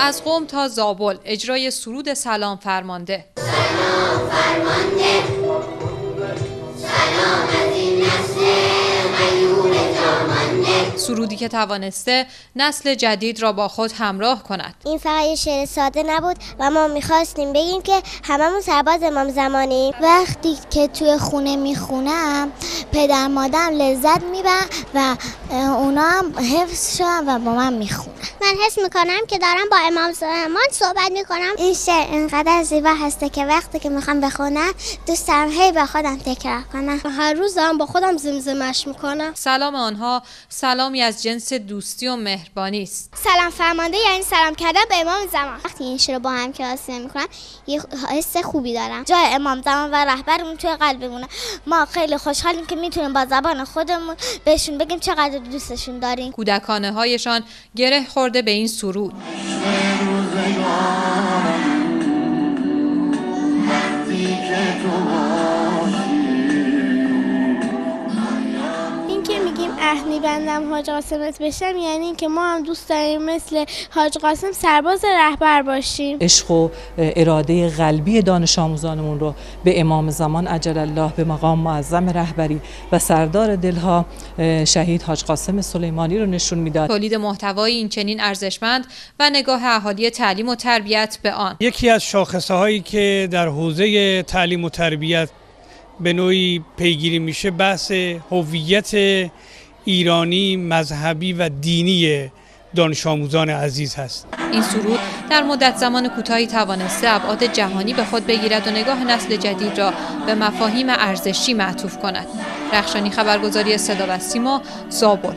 از قم تا زابل اجرای سرود سلام فرمانده. سلام فرمانده، سلام از این نسل غیور جامانده. سرودی که توانسته نسل جدید را با خود همراه کند. این فقط یه شعر ساده نبود و ما میخواستیم بگیم که هممون سرباز امام زمانیم. وقتی که توی خونه میخونم پدر مادرم لذت میبرن و اونا هم حفظ شدن و با من میخونن. من حس میکنم که دارم با امام زمان صحبت میکنم. این شعر اینقدر زیبا هسته که وقتی که میخوام بخونم دوست دارم هی با خودم تکرار کنم. هر روز دارم با خودم زمزمش میکنم. سلام آنها سلامی از جنس دوستی و مهربانی است. سلام فرمانده یعنی سلام کردن به امام زمان. وقتی این شعر رو با هم کلاس میکنم یه حس خوبی دارم. جای امام زمان و رهبرمون توی قلبمونه. ما خیلی خوشحالیم که میتونیم با زبان خودمون بهشون بگیم چقدر دوستشون داریم. کودکانه هایشان گره خورده به این سرود. عهد می‌بندم حاج قاسمت بشم یعنی اینکه ما هم دوست داریم مثل حاج قاسم سرباز رهبر باشیم. عشق و اراده قلبی دانش آموزانمون رو به امام زمان عجل الله به مقام معظم رهبری و سردار دلها شهید حاج قاسم سلیمانی رو نشون میداد. تولید محتوای این چنین ارزشمند و نگاه اهالی تعلیم و تربیت به آن یکی از شاخصه‌هایی که در حوزه تعلیم و تربیت به نوعی پیگیری میشه بحث هویت ایرانی، مذهبی و دینی دانش آموزان عزیز هست. این سرود در مدت زمان کوتاهی توانسته ابعاد جهانی به خود بگیرد و نگاه نسل جدید را به مفاهیم ارزشی معطوف کند. رخشانی، خبرگزاری صدا و سیما، زابل.